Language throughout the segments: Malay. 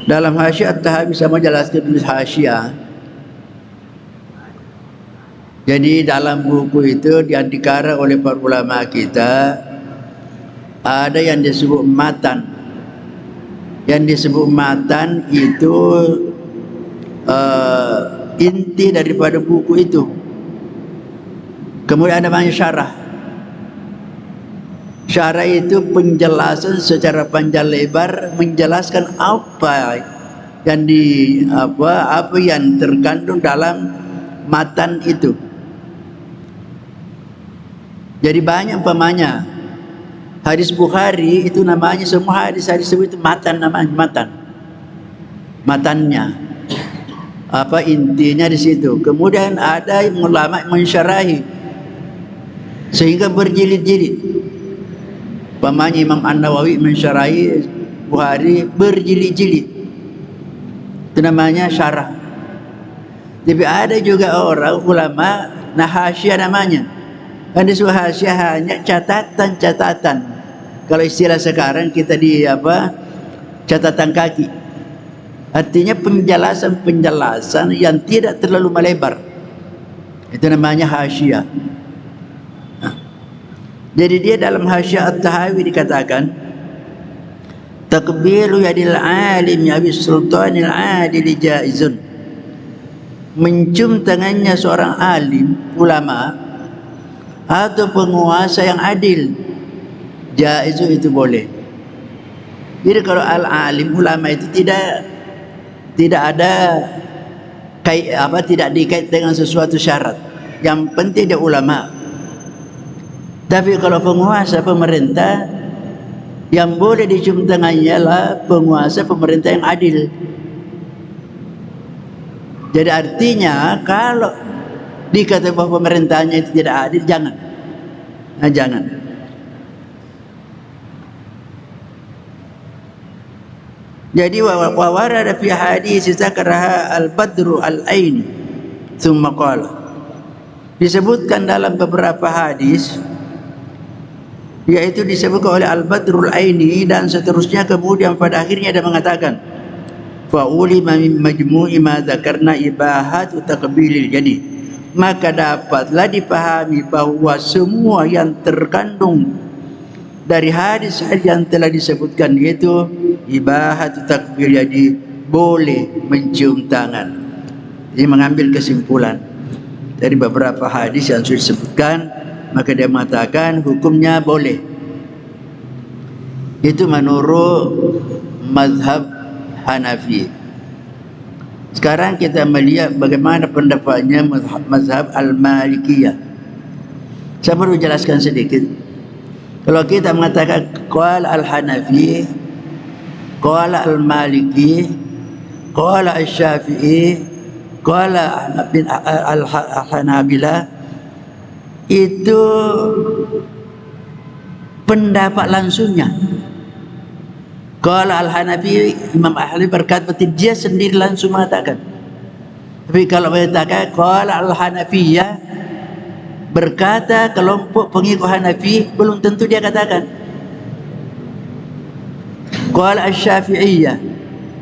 Dalam Hasyiah At-Tahawi sama jelaskan dulu Hasyiah. Jadi dalam buku itu yang dikarang oleh para ulama kita ada yang disebut matan. Yang disebut matan itu inti daripada buku itu. Kemudian ada banyak syarah. Syarah itu penjelasan secara panjang lebar menjelaskan apa yang terkandung dalam matan itu. Jadi banyak umpamanya hadis Bukhari itu namanya semua hadis-hadis itu matan, namanya matannya. Apa intinya di situ. Kemudian ada ulama mensyarahi sehingga berjilid-jilid. Umpamanya Imam An-Nawawi mensyarahi Bukhari berjilid-jilid. Itu namanya syarah. Tapi ada juga orang ulama hasyiah namanya. Kan disebut hasyiah hanya catatan-catatan. Kalau istilah sekarang kita di catatan kaki. Artinya penjelasan-penjelasan yang tidak terlalu melebar. Itu namanya hasyiah. Jadi dia dalam Hasyiah At-Tahawi dikatakan takbiru yadil alim yabis sultanil adil jaizun. Mencium tangannya seorang alim, ulama atau penguasa yang adil, jaiz itu boleh. Jadi kalau al-alim, ulama itu tidak ada tidak dikait dengan sesuatu syarat. Yang penting dia ulama. Tapi kalau penguasa, pemerintah, yang boleh dicium tangannya lah penguasa, pemerintah yang adil. Jadi artinya kalau dikata bahwa pemerintahnya itu tidak adil, jangan. Jangan. Jadi wa warada fi hadis zakaraha al-badru al-aini thumma qala. Disebutkan dalam beberapa hadis, yaitu disebutkan oleh Al-Badrul Aini dan seterusnya. Kemudian pada akhirnya dia mengatakan fa'ulima min majmu'i ma dzakarna ibahatu taqbilil jadi, maka dapatlah dipahami bahwa semua yang terkandung dari hadis-hadis yang telah disebutkan, yaitu ibahatu taqbil jadi boleh mencium tangan. Jadi mengambil kesimpulan dari beberapa hadis yang sudah disebutkan, maka dia mengatakan hukumnya boleh. Itu menurut mazhab Hanafi. Sekarang kita melihat bagaimana pendapatnya mazhab Al-Malikiyah. Saya perlu jelaskan sedikit. Kalau kita mengatakan qala Al-Hanafi, qala Al-Maliki, qala Al-Syafi'i, qala Al-Hanabilah, itu pendapat langsungnya. Kalau Al-Hanafi, Imam Ahli berkata berarti dia sendiri langsung mengatakan. Tapi kalau mengatakan kalau Al-Hanafiyah, berkata kelompok pengikut Hanafi, belum tentu dia katakan. Kalau Al-Syafi'iyah,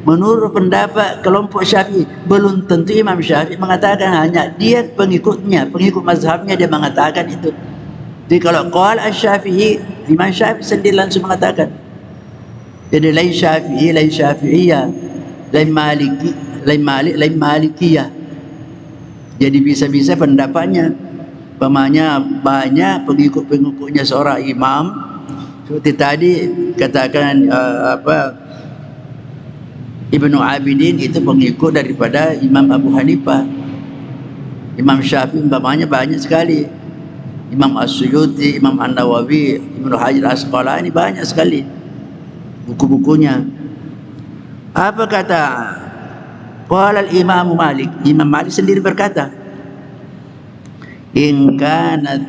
menurut pendapat kelompok Syafi'i, belum tentu Imam Syafi'i mengatakan, hanya dia pengikutnya, pengikut mazhabnya dia mengatakan itu. Jadi kalau qala Asy-Syafi'i, Imam Syafi'i sendiri langsung mengatakan. Jadi lain Syafi'i, lain Syafi'iyah, lain Maliki, lain Malik, lain Malikiyah. Jadi bisa-bisa pendapatnya. Pemanya banyak pengikut-pengikutnya seorang imam. Seperti tadi katakan Ibnu Abidin itu pengikut daripada Imam Abu Hanifah. Imam Syafi'i umpamanya banyak sekali. Imam As-Suyuti, Imam An-Nawawi, Ibnu Hajar Asqalani, banyak sekali buku-bukunya. Apa kata qala al-Imam Malik? Imam Malik sendiri berkata, in kanat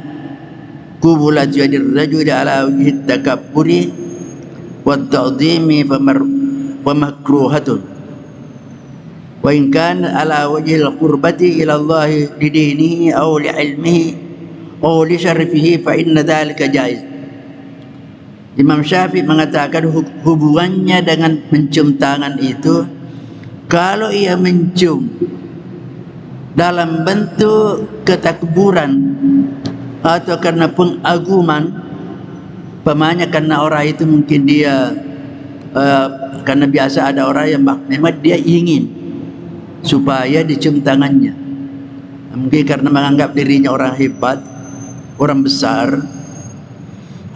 qubulat yadir rajuli ala wajhi takabburi wa ta'dhimi wa makruhatun, wa in kana ala wajhi al-qurbati ila Allah li dinihi aw li ilmihi aw li syarfihi fa inna dhalika jaiz. Imam Syafi'i mengatakan hubungannya dengan mencium tangan itu, kalau ia mencium dalam bentuk ketakburan atau karena pengaguman, pemanya karena orang itu mungkin dia karena biasa ada orang yang memang dia ingin supaya dicium tangannya, mungkin karena menganggap dirinya orang hebat, orang besar,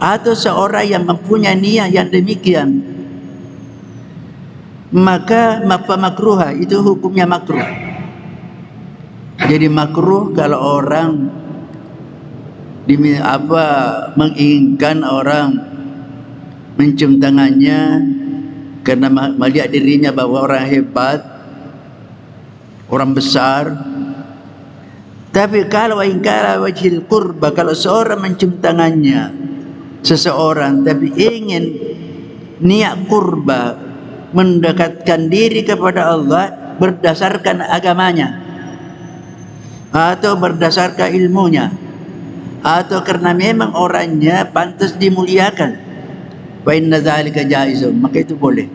atau seorang yang mempunyai niat yang demikian, maka makruh itu hukumnya makruh. Jadi makruh kalau orang menginginkan orang mencium tangannya karena melihat dirinya bahwa orang hebat, orang besar. Tapi kalau ingkara wajhil qurba, kalau seorang mencium tangannya seseorang tapi ingin niat qurba, mendekatkan diri kepada Allah berdasarkan agamanya atau berdasarkan ilmunya, atau karena memang orangnya pantas dimuliakan, wa inna dzalika jaizun, maka itu boleh.